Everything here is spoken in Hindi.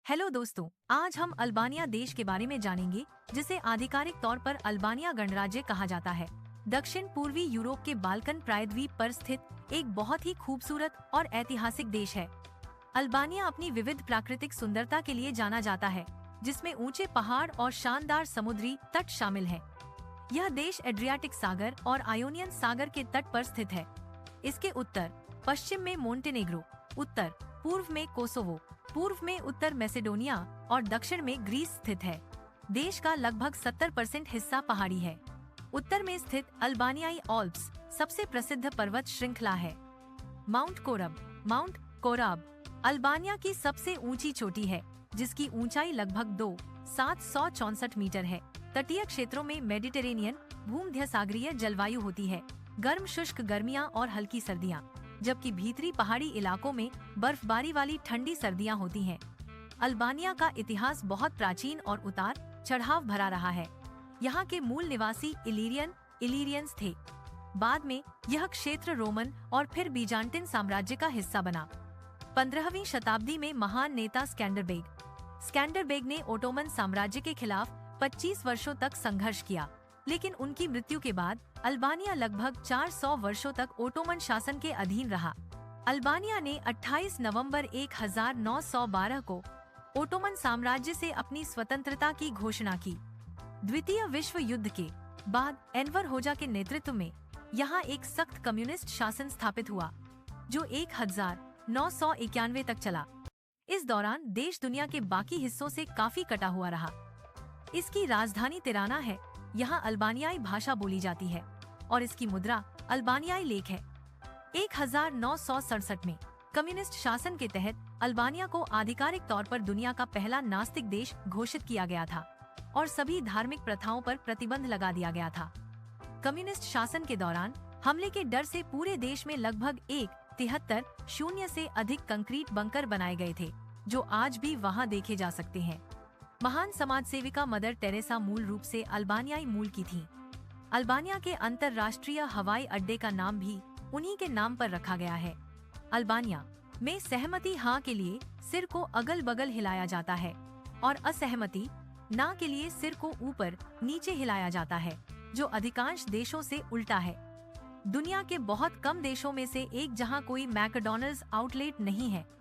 हेलो दोस्तों, आज हम अल्बानिया देश के बारे में जानेंगे, जिसे आधिकारिक तौर पर अल्बानिया गणराज्य कहा जाता है। दक्षिण पूर्वी यूरोप के बाल्कन प्रायद्वीप पर स्थित एक बहुत ही खूबसूरत और ऐतिहासिक देश है। अल्बानिया अपनी विविध प्राकृतिक सुंदरता के लिए जाना जाता है, जिसमें ऊंचे पहाड़ और शानदार समुद्री तट शामिल है। यह देश एड्रियाटिक सागर और आयोनियन सागर के तट पर स्थित है। इसके उत्तर पश्चिम में मोंटेनेग्रो, उत्तर पूर्व में कोसोवो, पूर्व में उत्तर मैसेडोनिया और दक्षिण में ग्रीस स्थित है। देश का लगभग 70% हिस्सा पहाड़ी है। उत्तर में स्थित अल्बानियाई ऑल्प्स सबसे प्रसिद्ध पर्वत श्रृंखला है। माउंट कोराब अल्बानिया की सबसे ऊंची चोटी है, जिसकी ऊंचाई लगभग 2,764 मीटर है। तटीय क्षेत्रों में मेडिटेरेनियन भूमध्यसागरीय जलवायु होती है, गर्म शुष्क गर्मियां और हल्की सर्दियां, जबकि भीतरी पहाड़ी इलाकों में बर्फबारी वाली ठंडी सर्दियां होती हैं। अल्बानिया का इतिहास बहुत प्राचीन और उतार चढ़ाव भरा रहा है। यहाँ के मूल निवासी इलीरियंस थे। बाद में यह क्षेत्र रोमन और फिर बीजांटिन साम्राज्य का हिस्सा बना। 15वीं शताब्दी में महान नेता स्कैंडरबेग ने ओटोमन साम्राज्य के खिलाफ 25 वर्षों तक संघर्ष किया, लेकिन उनकी मृत्यु के बाद अल्बानिया लगभग 400 वर्षों तक ओटोमन शासन के अधीन रहा। अल्बानिया ने 28 नवंबर 1912 को ओटोमन साम्राज्य से अपनी स्वतंत्रता की घोषणा की। द्वितीय विश्व युद्ध के बाद एनवर होजा के नेतृत्व में यहाँ एक सख्त कम्युनिस्ट शासन स्थापित हुआ, जो 1991 तक चला। इस दौरान देश दुनिया के बाकी हिस्सों से काफी कटा हुआ रहा। इसकी राजधानी तिराना है। यहाँ अल्बानियाई भाषा बोली जाती है और इसकी मुद्रा अल्बानियाई लेख है। 1967 में कम्युनिस्ट शासन के तहत अल्बानिया को आधिकारिक तौर पर दुनिया का पहला नास्तिक देश घोषित किया गया था और सभी धार्मिक प्रथाओं पर प्रतिबंध लगा दिया गया था। कम्युनिस्ट शासन के दौरान हमले के डर से पूरे देश में लगभग 1.73 से अधिक कंक्रीट बंकर बनाए गए थे, जो आज भी वहाँ देखे जा सकते हैं। महान समाज सेविका मदर टेरेसा मूल रूप से अल्बानियाई मूल की थीं। अल्बानिया के अंतर्राष्ट्रीय हवाई अड्डे का नाम भी उन्हीं के नाम पर रखा गया है। अल्बानिया में सहमति हाँ के लिए सिर को अगल बगल हिलाया जाता है और असहमति ना के लिए सिर को ऊपर नीचे हिलाया जाता है, जो अधिकांश देशों से उल्टा है। दुनिया के बहुत कम देशों में से एक जहां कोई मैकडॉनल्ड्स आउटलेट नहीं है।